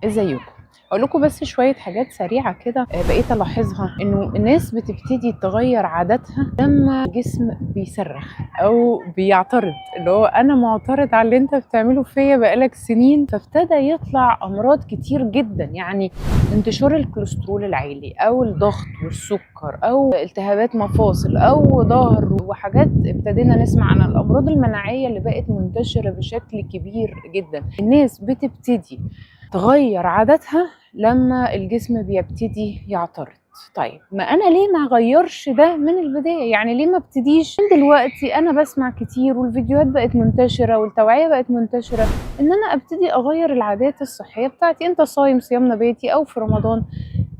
ازيكم؟ اقول لكم بس شويه حاجات سريعه كده بقيت الاحظها انه الناس بتبتدي تغير عاداتها لما الجسم بيصرخ او بيعترض، اللي هو انا معترض على اللي انت بتعمله فيا بقالك سنين. فابتدى يطلع امراض كتير جدا، يعني انتشار الكوليسترول العالي او الضغط والسكر او التهابات مفاصل او ظهر، وحاجات ابتدينا نسمع عن الامراض المناعيه اللي بقت منتشره بشكل كبير جدا. الناس بتبتدي تغير عاداتها لما الجسم بيبتدي يعترض. طيب ما انا ليه ما اغيرش ده من البدايه؟ يعني ليه ما ابتديش من دلوقتي؟ انا بسمع كتير والفيديوهات بقت منتشره والتوعيه بقت منتشره ان انا ابتدي اغير العادات الصحيه بتاعتي. انت صايم صيام نباتي او في رمضان،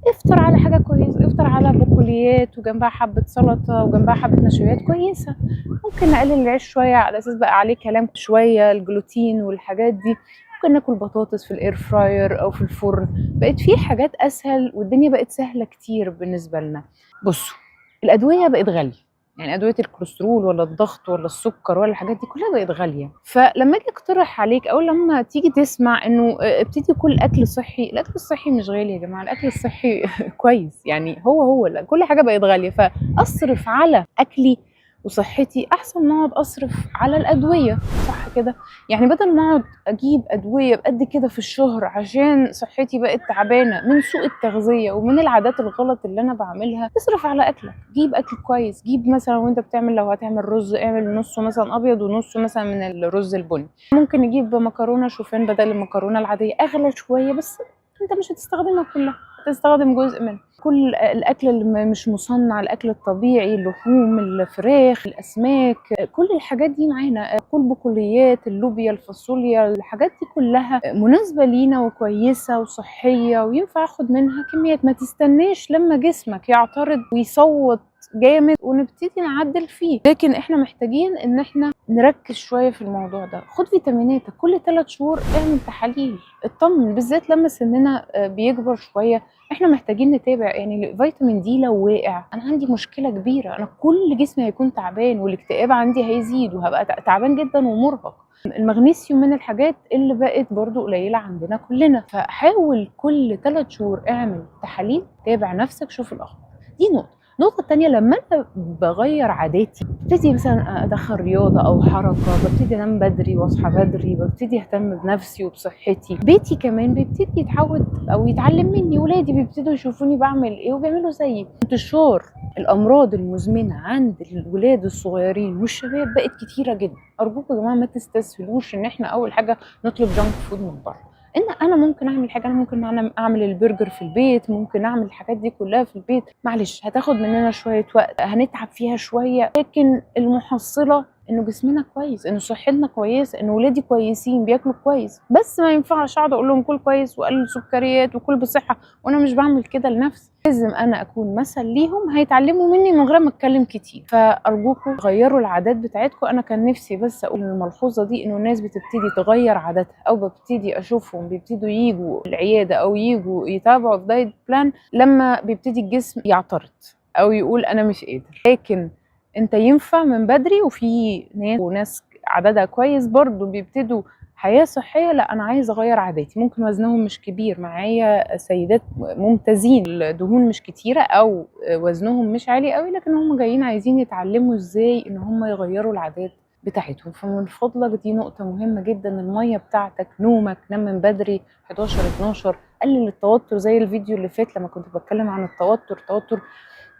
افطر على حاجه كويسه، افطر على بقوليات وجنبها حبه سلطه وجنبها حبه نشويات كويسه. ممكن نقلل العيش شويه على اساس بقى عليه كلام شويه، الجلوتين والحاجات دي. ممكن ناكل بطاطس في الاير فراير او في الفرن. بقت في حاجات اسهل والدنيا بقت سهله كتير بالنسبه لنا. بصوا، الادويه بقت غاليه، يعني ادويه الكوليسترول ولا الضغط ولا السكر ولا الحاجات دي كلها بقت غاليه. فلما اجي اقترح عليك او لما تيجي تسمع انه ابتدي كل اكل صحي، الاكل الصحي مش غالي يا جماعه، الاكل الصحي كويس. يعني هو كل حاجه بقت غاليه، فاصرف على اكلي وصحتي احسن ما اقعد اصرف على الادويه، صح كده؟ يعني بدل ما اقعد اجيب ادويه بقد كده في الشهر عشان صحتي بقت تعبانه من سوء التغذيه ومن العادات الغلط اللي انا بعملها، اصرف على اكلك، جيب اكل كويس. جيب مثلا وانت بتعمل، لو هتعمل رز اعمل نصه مثلا ابيض ونصه مثلا من الرز البني. ممكن نجيب مكرونه شوفان بدل المكرونه العاديه، اغلى شويه بس انت مش هتستخدمها كلها، هتستخدم جزء منها. كل الاكل اللي مش مصنع، الاكل الطبيعي، اللحوم، الفراخ، الاسماك، كل الحاجات دي معانا. كل بقوليات، اللوبيا، الفاصوليا، الحاجات دي كلها مناسبه لينا وكويسه وصحيه وينفع اخد منها كميات. ما تستناش لما جسمك يعترض ويصوت جامد ونبتدي نعدل فيه. لكن احنا محتاجين ان احنا نركز شويه في الموضوع ده. خد فيتاميناتك كل 3 شهور، اعمل تحاليل، اطمن، بالذات لما سننا بيكبر شويه. احنا محتاجين نتابع، يعني فيتامين دي لو واقع انا عندي مشكله كبيره، انا كل جسمي هيكون تعبان والاكتئاب عندي هيزيد وهبقى تعبان جدا ومرهق. المغنيسيوم من الحاجات اللي بقت برضو قليله عندنا كلنا. فحاول كل 3 شهور اعمل تحاليل، تابع نفسك، شوف الاخبار. دي النقطة التانية، لما أنا بغير عاداتي، ببتدي مثلا أدخل رياضة أو حركة، ببتدي أنام بدري وأصحى بدري، ببتدي أهتم بنفسي وبصحتي. بيتي كمان بيبتدي يتعود أو يتعلم مني، ولادي بيبتدوا يشوفوني بعمل إيه وبيعملوا زيي. انتشار الأمراض المزمنة عند الولاد الصغيرين والشباب بقت كتيرة جدا. أرجوكم يا جماعة ما تستسهلوش إن إحنا أول حاجة نطلب جانك فود من بره. انا ممكن اعمل حاجه، انا ممكن اعمل البرجر في البيت، ممكن اعمل الحاجات دي كلها في البيت. معلش هتاخد مننا شويه وقت، هنتعب فيها شويه، لكن المحصله انه جسمنا كويس، انه صحتنا كويسه، انه ولادي كويسين بياكلوا كويس. بس ما ينفعش اقعد اقول لهم كل كويس وقلل سكريات وكل بصحه وانا مش بعمل كده لنفسي. لازم انا اكون مثل ليهم، هيتعلموا مني من غير ما اتكلم كتير. فارجوكم غيروا العادات بتاعتكم. انا كان نفسي بس اقول الملحوظه دي، انه الناس بتبتدي تغير عاداتها او ببتدي اشوفهم بيبتدوا يجوا العياده او يجوا يتابعوا في دايت بلان لما بيبتدي الجسم يعترض او يقول انا مش قادر. لكن انت ينفع من بدري، وفي ناس عددها كويس برضو بيبتدوا حياة صحية. لا أنا عايز أغير عاداتي، ممكن وزنهم مش كبير، معايا سيدات ممتازين، الدهون مش كتيرة أو وزنهم مش عالي قوي، لكن هم جايين عايزين يتعلموا إزاي إن هم يغيروا العادات بتاعتهم. فمن فضلك دي نقطة مهمة جدا. المية بتاعتك، نومك، نام من بدري 11 12، قلل التوتر زي الفيديو اللي فات لما كنت بتكلم عن التوتر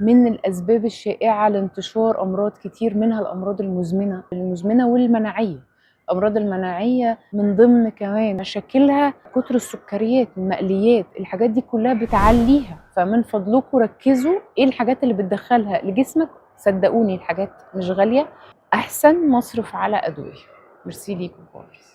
من الأسباب الشائعة لانتشار أمراض كتير، منها الأمراض المزمنة والمناعية. الأمراض المناعية من ضمن كمان مشاكلها كتر السكريات، المقليات، الحاجات دي كلها بتعليها. فمن فضلكم ركزوا إيه الحاجات اللي بتدخلها لجسمك. صدقوني الحاجات مش غالية، أحسن مصرف على أدوية. ميرسي ليكم خالص.